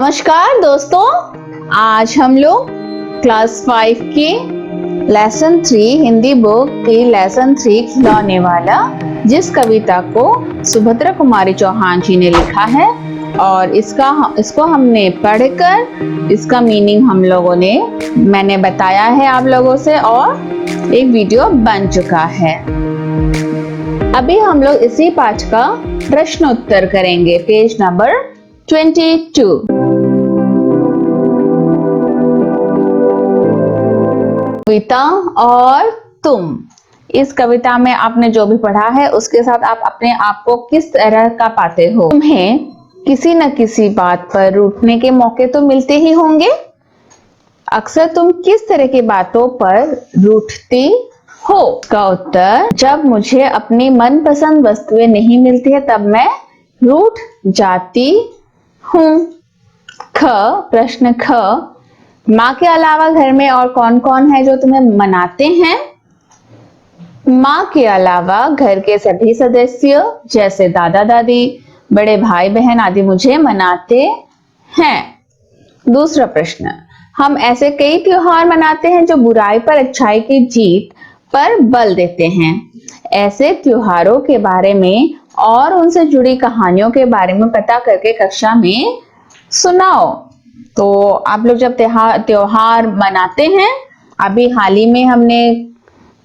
नमस्कार दोस्तों, आज हम लोग क्लास 5 की लेसन 3 हिंदी बुक की लेसन 3 खिलौने वाला जिस कविता को सुभद्रा कुमारी चौहान जी ने लिखा है और इसको हमने पढ़कर इसका मीनिंग मैंने बताया है आप लोगों से और एक वीडियो बन चुका है। अभी हम लोग इसी पाठ का प्रश्न उत्तर करेंगे। Page number 22। कविता और तुम। इस कविता में आपने जो भी पढ़ा है उसके साथ आप अपने आप को किस तरह का पाते हो। तुम्हें किसी न किसी बात पर रूठने के मौके तो मिलते ही होंगे। अक्सर तुम किस तरह की बातों पर रूठती हो? का उत्तर, जब मुझे अपनी मनपसंद वस्तुएं नहीं मिलती है तब मैं रूठ जाती हूँ। प्रश्न ख, माँ के अलावा घर में और कौन कौन है जो तुम्हें मनाते हैं? माँ के अलावा घर के सभी सदस्य जैसे दादा दादी, बड़े भाई बहन आदि मुझे मनाते हैं। दूसरा प्रश्न, हम ऐसे कई त्योहार मनाते हैं जो बुराई पर अच्छाई की जीत पर बल देते हैं। ऐसे त्योहारों के बारे में और उनसे जुड़ी कहानियों के बारे में पता करके कक्षा में सुनाओ। तो आप लोग जब त्योहार मनाते हैं, अभी हाल ही में हमने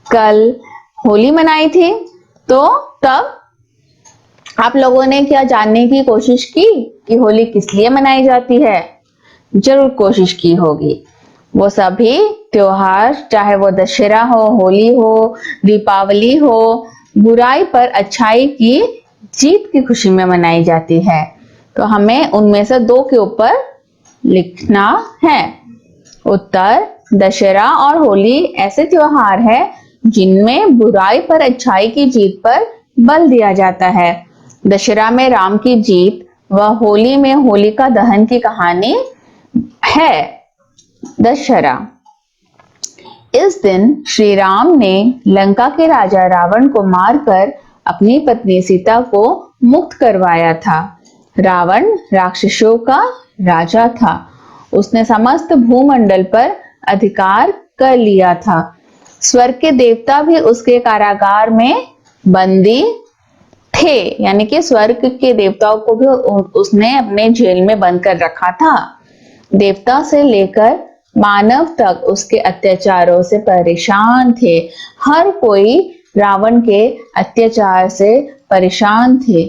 कल होली मनाई थी, तो तब आप लोगों ने क्या जानने की कोशिश की कि होली किस लिए मनाई जाती है? जरूर कोशिश की होगी। वो सभी त्योहार, चाहे वो दशहरा हो, होली हो, दीपावली हो, बुराई पर अच्छाई की जीत की खुशी में मनाई जाती है। तो हमें उनमें से दो के ऊपर लिखना है। उत्तर, दशहरा और होली ऐसे त्योहार है जिनमें बुराई पर अच्छाई की जीत पर बल दिया जाता है। दशहरा में राम की जीत व होली में होलिका दहन की कहानी है। दशहरा, इस दिन श्री राम ने लंका के राजा रावण को मारकर अपनी पत्नी सीता को मुक्त करवाया था। रावण राक्षसों का राजा था। उसने समस्त भूमंडल पर अधिकार कर लिया था। स्वर्ग के देवता भी उसके कारागार में बंदी थे, यानी कि स्वर्ग के देवताओं को भी उसने अपने जेल में बंद कर रखा था। देवता से लेकर मानव तक उसके अत्याचारों से परेशान थे। हर कोई रावण के अत्याचार से परेशान थे।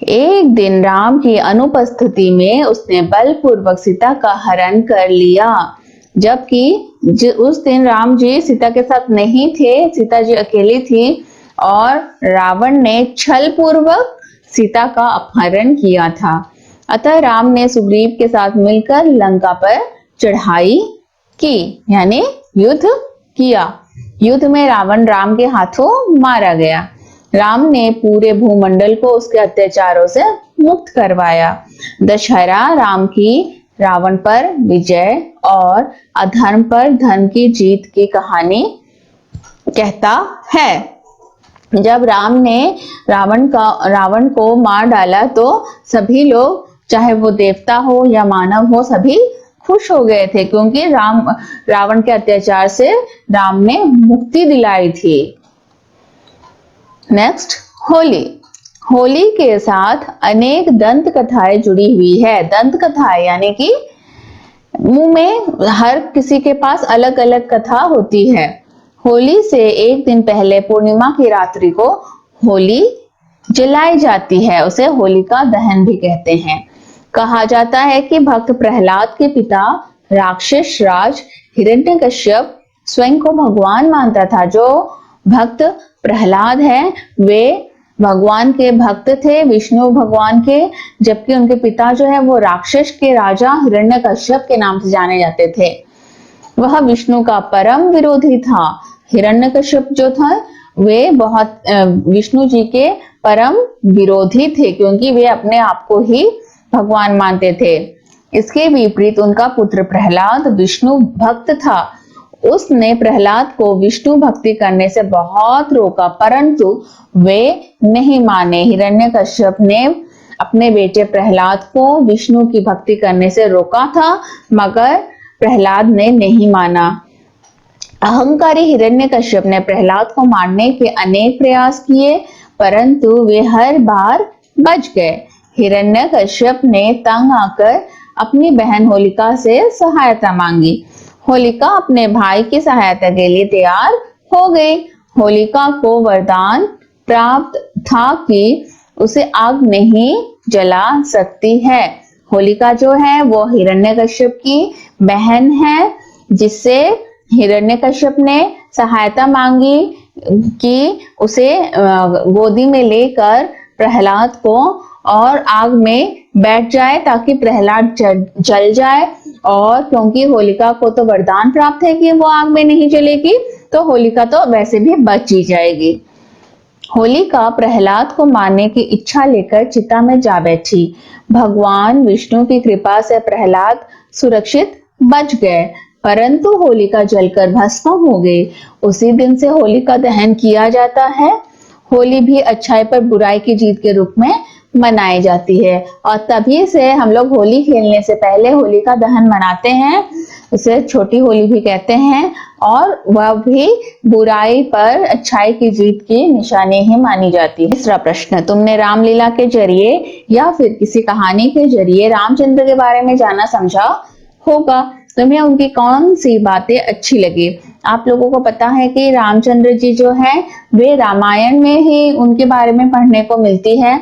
एक दिन राम की अनुपस्थिति में उसने बलपूर्वक सीता का हरण कर लिया। जबकि उस दिन राम जी सीता के साथ नहीं थे, सीता जी अकेली थी और रावण ने छल पूर्वक सीता का अपहरण किया था। अतः राम ने सुग्रीव के साथ मिलकर लंका पर चढ़ाई की, यानी युद्ध किया। युद्ध में रावण राम के हाथों मारा गया। राम ने पूरे भूमंडल को उसके अत्याचारों से मुक्त करवाया। दशहरा राम की रावण पर विजय और अधर्म पर धर्म की जीत की कहानी कहता है। जब राम ने रावण को मार डाला तो सभी लोग, चाहे वो देवता हो या मानव हो, सभी खुश हो गए थे, क्योंकि रावण के अत्याचार से राम ने मुक्ति दिलाई थी। नेक्स्ट, होली। होली के साथ अनेक दंत कथाएं जुड़ी हुई है। दंत कथाएं यानी कि मुंह में हर किसी के पास अलग अलग कथा होती है। होली से एक दिन पहले पूर्णिमा की रात्रि को होली जलाई जाती है। उसे होलिका दहन भी कहते हैं। कहा जाता है कि भक्त प्रहलाद के पिता राक्षस राज हिरण्यकश्यप स्वयं को भगवान मानता था। जो भक्त प्रहलाद है वे भगवान के भक्त थे, विष्णु भगवान के, जबकि उनके पिता जो है वो राक्षस के राजा हिरण्यकश्यप के नाम से जाने जाते थे। वह विष्णु का परम विरोधी था। हिरण्यकश्यप जो था वे बहुत विष्णु जी के परम विरोधी थे, क्योंकि वे अपने आप को ही भगवान मानते थे। इसके विपरीत उनका पुत्र प्रहलाद विष्णु भक्त था। उसने प्रहलाद को विष्णु भक्ति करने से बहुत रोका, परंतु वे नहीं माने। हिरण्यकश्यप ने अपने बेटे प्रहलाद को विष्णु की भक्ति करने से रोका था, मगर प्रहलाद ने नहीं माना। अहंकारी हिरण्यकश्यप ने प्रहलाद को मारने के अनेक प्रयास किए, परंतु वे हर बार बच गए। हिरण्यकश्यप ने तंग आकर अपनी बहन होलिका से सहायता मांगी। होलिका अपने भाई की सहायता के लिए तैयार हो गई। होलिका को वरदान प्राप्त था कि उसे आग नहीं जला सकती है। होलिका जो है वो हिरण्यकश्यप की बहन है, जिससे हिरण्यकश्यप ने सहायता मांगी कि उसे गोदी में लेकर प्रहलाद को और आग में बैठ जाए ताकि प्रहलाद जल जाए। और क्योंकि होलिका को तो वरदान प्राप्त है कि वो आग में नहीं जलेगी, तो होलिका तो वैसे भी बच ही जाएगी। होलिका प्रहलाद को मारने की इच्छा लेकर चिता में जा बैठी। भगवान विष्णु की कृपा से प्रहलाद सुरक्षित बच गए, परंतु होलिका जलकर भस्म हो गई। उसी दिन से होलिका दहन किया जाता है। होली भी अच्छाई पर बुराई की जीत के रूप में मनाई जाती है, और तभी से हम लोग होली खेलने से पहले होलिका दहन मनाते हैं। उसे छोटी होली भी कहते हैं, और वह भी बुराई पर अच्छाई की जीत की निशानी ही मानी जाती है। तीसरा प्रश्न, तुमने रामलीला के जरिए या फिर किसी कहानी के जरिए रामचंद्र के बारे में जाना समझा होगा। तुम्हें उनकी कौन सी बातें अच्छी लगी? आप लोगों को पता है कि रामचंद्र जी जो है वे रामायण में ही उनके बारे में पढ़ने को मिलती है,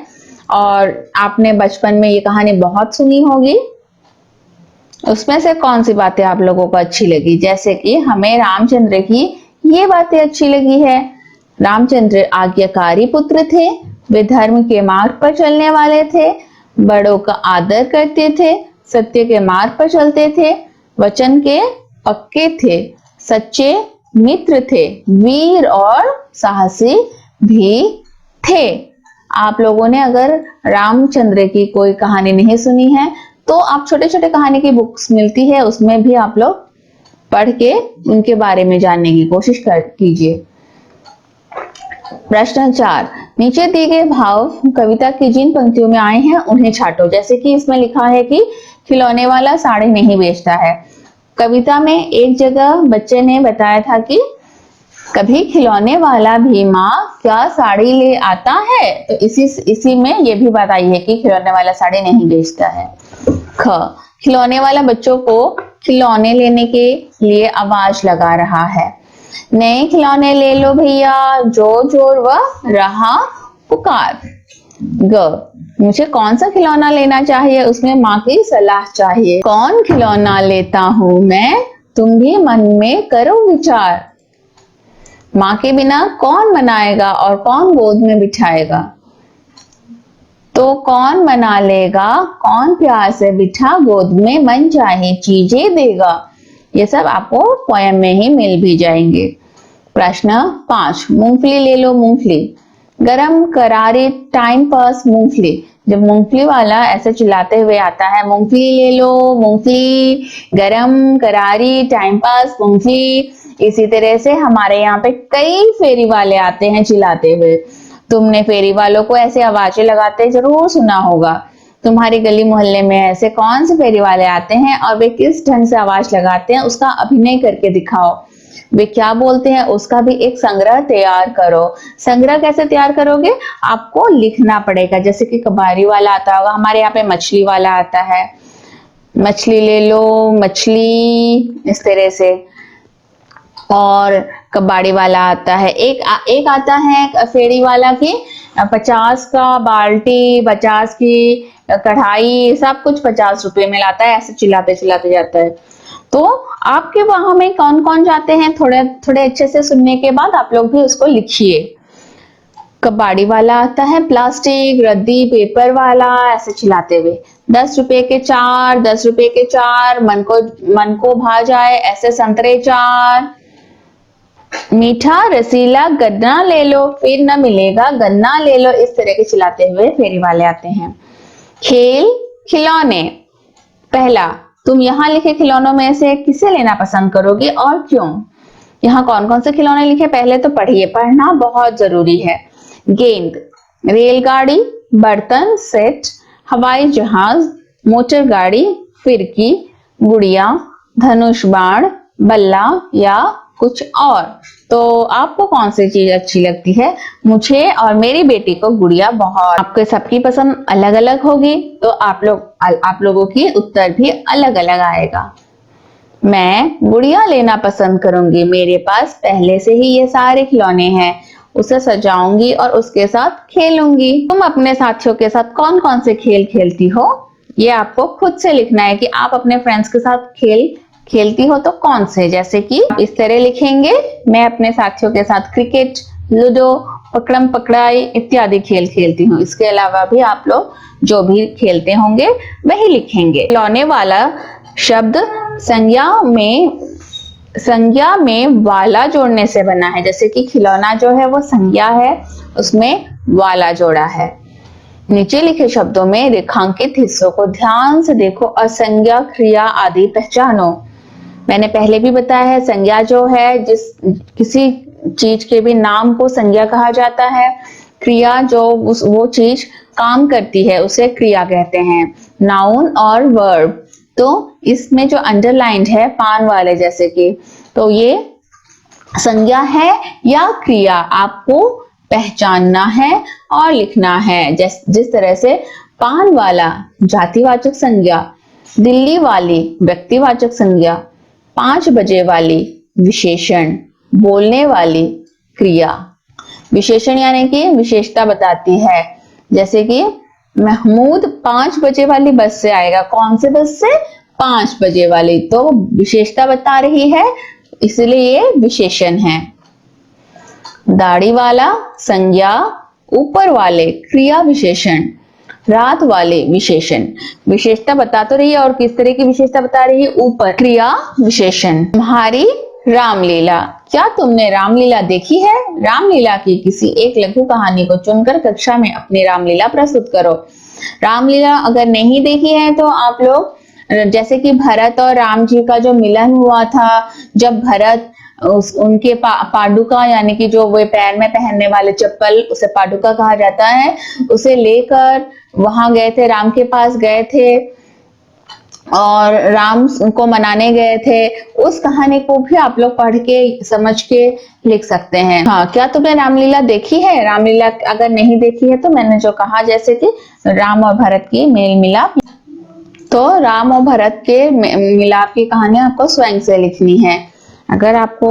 और आपने बचपन में ये कहानी बहुत सुनी होगी। उसमें से कौन सी बातें आप लोगों को अच्छी लगी? जैसे कि हमें रामचंद्र की ये बातें अच्छी लगी है। रामचंद्र आज्ञाकारी पुत्र थे, वे धर्म के मार्ग पर चलने वाले थे, बड़ों का आदर करते थे, सत्य के मार्ग पर चलते थे, वचन के पक्के थे, सच्चे मित्र थे, वीर और साहसी भी थे। आप लोगों ने अगर रामचंद्र की कोई कहानी नहीं सुनी है तो आप छोटे छोटे कहानी की बुक्स मिलती है, उसमें भी आप लोग पढ़ के उनके बारे में जानने की कोशिश कीजिए। प्रश्न 4, नीचे दिए गए भाव कविता की जिन पंक्तियों में आए हैं उन्हें छांटो। जैसे कि इसमें लिखा है कि खिलौने वाला साड़ी नहीं बेचता है। कविता में एक जगह बच्चे ने बताया था कि कभी खिलौने वाला भी माँ क्या साड़ी ले आता है, तो इसी में ये भी बताइए कि खिलौने वाला साड़ी नहीं बेचता है। ख, खिलौने वाला बच्चों को खिलौने लेने के लिए आवाज लगा रहा है। नए खिलौने ले लो भैया, जोर जोर वह रहा पुकार। ग, मुझे कौन सा खिलौना लेना चाहिए, उसमें माँ की सलाह चाहिए। कौन खिलौना लेता हूं मैं, तुम भी मन में करो विचार। माँ के बिना कौन बनाएगा और कौन गोद में बिठाएगा, तो कौन बना लेगा, कौन प्यार से बिठा गोद में मन चाहे चीजें देगा। ये सब आपको पोयम में ही मिल भी जाएंगे। प्रश्न 5, मूंगफली ले लो मूंगफली, गरम करारे टाइम पास मूंगफली। जब मूंगफली वाला ऐसे चिल्लाते हुए आता है, मूंगफली ले लो मूंगफली, गरम करारी टाइम पास मूंगफली, इसी तरह से हमारे यहाँ पे कई फेरी वाले आते हैं चिल्लाते हुए। तुमने फेरी वालों को ऐसे आवाजें लगाते जरूर सुना होगा। तुम्हारी गली मोहल्ले में ऐसे कौन से फेरी वाले आते हैं और वे किस ढंग से आवाज लगाते हैं, उसका अभिनय करके दिखाओ। वे क्या बोलते हैं उसका भी एक संग्रह तैयार करो। संग्रह कैसे तैयार करोगे? आपको लिखना पड़ेगा। जैसे कि कबाड़ी वाला आता होगा, हमारे यहाँ पे मछली वाला आता है, मछली ले लो मछली, इस तरह से। और कबाड़ी वाला आता है, एक आता है फेरी वाला की 50 का बाल्टी, 50 की कढ़ाई, सब कुछ 50 रुपए में लाता है, ऐसे चिल्लाते चिल्लाते जाता है। तो आपके वहां में कौन कौन जाते हैं, थोड़े थोड़े अच्छे से सुनने के बाद आप लोग भी उसको लिखिए। कबाड़ी वाला आता है प्लास्टिक, रद्दी, पेपर वाला, ऐसे चिल्लाते हुए। 10 रुपए के 4, 10 रुपए के 4, मन को भा जाए ऐसे संतरे 4, मीठा रसीला गन्ना ले लो, फिर न मिलेगा गन्ना ले लो, इस तरह के चिल्लाते हुए फेरी वाले आते हैं। खेल खिलौने, पहला, तुम यहाँ लिखे खिलौनों में से किसे लेना पसंद करोगे और क्यों? यहाँ कौन कौन से खिलौने लिखे पहले तो पढ़िए, पढ़ना बहुत जरूरी है। गेंद, रेलगाड़ी, बर्तन सेट, हवाई जहाज, मोटर गाड़ी, फिरकी, गुड़िया, धनुष बाण, बल्ला या कुछ और। तो आपको कौन सी चीज अच्छी लगती है? मुझे और मेरी बेटी को गुड़िया बहुत। आपके सबकी पसंद अलग अलग होगी, तो आप लोगों की उत्तर भी अलग अलग आएगा। मैं गुड़िया लेना पसंद करूंगी, मेरे पास पहले से ही ये सारे खिलौने हैं, उसे सजाऊंगी और उसके साथ खेलूंगी। तुम अपने साथियों के साथ कौन कौन से खेल खेलती हो? ये आपको खुद से लिखना है कि आप अपने फ्रेंड्स के साथ खेल खेलती हो तो कौन से। जैसे कि इस तरह लिखेंगे, मैं अपने साथियों के साथ क्रिकेट, लूडो, पकड़म पकड़ाई इत्यादि खेल खेलती हूँ। इसके अलावा भी आप लोग जो भी खेलते होंगे वही लिखेंगे। खिलौने वाला शब्द संज्ञा में वाला जोड़ने से बना है। जैसे कि खिलौना जो है वो संज्ञा है, उसमें वाला जोड़ा है। नीचे लिखे शब्दों में रेखांकित हिस्सों को ध्यान से देखो और संज्ञा, क्रिया आदि पहचानो। मैंने पहले भी बताया है, संज्ञा जो है किसी चीज के भी नाम को संज्ञा कहा जाता है। क्रिया जो वो चीज काम करती है उसे क्रिया कहते हैं। नाउन और वर्ब, तो इसमें जो अंडरलाइंड है पान वाले जैसे कि, तो ये संज्ञा है या क्रिया, आपको पहचानना है और लिखना है। जिस तरह से पान वाला जातिवाचक संज्ञा, दिल्ली वाली व्यक्तिवाचक संज्ञा, 5 बजे वाली विशेषण, बोलने वाली क्रिया। विशेषण यानी कि विशेषता बताती है। जैसे कि महमूद 5 बजे वाली बस से आएगा। कौन से बस से? 5 बजे वाली, तो विशेषता बता रही है, इसलिए ये विशेषण है। दाढ़ी वाला संज्ञा, ऊपर वाले क्रिया विशेषण, रात वाले विशेषण। विशेषता बता तो रही है, और किस तरह की विशेषता बता रही है? ऊपर क्रिया विशेषण। तुम्हारी रामलीला, क्या तुमने रामलीला देखी है? रामलीला की किसी एक लघु कहानी को चुनकर कक्षा में अपनी रामलीला प्रस्तुत करो। रामलीला अगर नहीं देखी है तो आप लोग, जैसे कि भरत और राम जी का जो मिलन हुआ था, जब भरत उनके पादुका यानी कि जो वो पैर में पहनने वाले चप्पल, उसे पादुका कहा जाता है, उसे लेकर वहां गए थे, राम के पास गए थे और राम को मनाने गए थे। उस कहानी को भी आप लोग पढ़ के समझ के लिख सकते हैं। हाँ, क्या तुमने रामलीला देखी है? रामलीला अगर नहीं देखी है तो मैंने जो कहा, जैसे कि राम और भरत की मेल मिलाप, तो राम और भरत के मिलाप की कहानी आपको स्वयं से लिखनी है। अगर आपको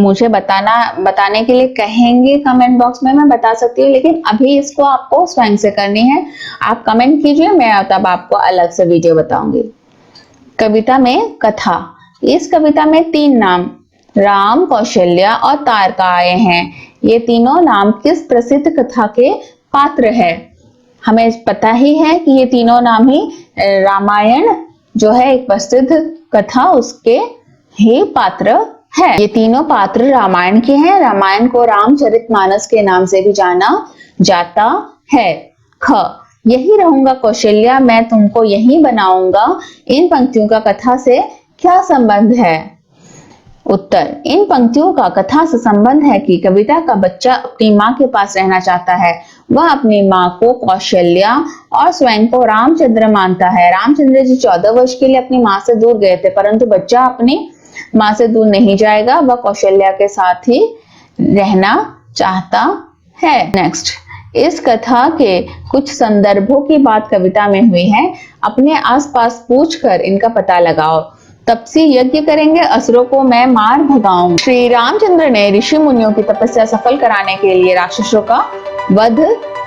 मुझे बताने के लिए कहेंगे कमेंट बॉक्स में, मैं बता सकती हूँ, लेकिन अभी इसको आपको स्वयं से करनी है। आप कमेंट कीजिए, मैं तब आपको अलग से वीडियो बताऊंगी। कविता में कथा, इस कविता में 3 नाम राम, कौशल्या और तारका आए हैं। ये तीनों नाम किस प्रसिद्ध कथा के पात्र है? हमें पता ही है कि ये तीनों नाम ही रामायण जो है एक प्रसिद्ध कथा, उसके ही पात्र है। ये तीनों पात्र रामायण के हैं। रामायण को रामचरितमानस के नाम से भी जाना जाता है। ख, यही रहूंगा कौशल्या, मैं तुमको यही बनाऊंगा, इन पंक्तियों का कथा से क्या संबंध है? उत्तर, इन पंक्तियों का कथा से संबंध है कि कविता का बच्चा अपनी माँ के पास रहना चाहता है। वह अपनी माँ को कौशल्या और स्वयं को रामचंद्र मानता है। रामचंद्र जी 14 वर्ष के लिए अपनी माँ से दूर गए थे, परंतु बच्चा अपनी माँ से दूर नहीं जाएगा, वह कौशल्या के साथ ही रहना चाहता है। नेक्स्ट, इस कथा के कुछ संदर्भों की बात कविता में हुई है। अपने आसपास पूछकर इनका पता लगाओ। तपसी यज्ञ करेंगे, असुरों को मैं मार भगाऊं। श्री रामचंद्र ने ऋषि मुनियों की तपस्या सफल कराने के लिए राक्षसों का वध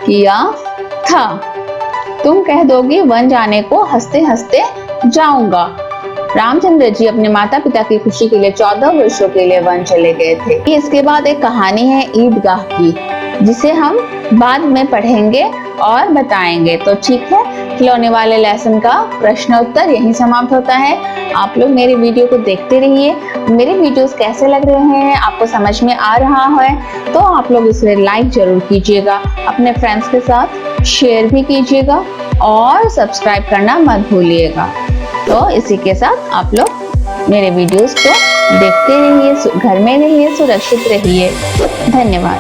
किया था। तुम कह दोगी वन जाने को हंसते हंसते जाऊंगा। रामचंद्र जी अपने माता पिता की खुशी के लिए 14 वर्षों के लिए वन चले गए थे। इसके बाद एक कहानी है ईदगाह की, जिसे हम बाद में पढ़ेंगे और बताएंगे। तो ठीक है, खिलौने वाले लेसन का प्रश्न उत्तर यहीं समाप्त होता है। आप लोग मेरे वीडियो को देखते रहिए। मेरे वीडियोस कैसे लग रहे हैं, आपको समझ में आ रहा है तो आप लोग इसे लाइक जरूर कीजिएगा, अपने फ्रेंड्स के साथ शेयर भी कीजिएगा और सब्सक्राइब करना मत भूलिएगा। तो इसी के साथ आप लोग मेरे वीडियोस को देखते रहिए, घर में रहिए, सुरक्षित रहिए। धन्यवाद।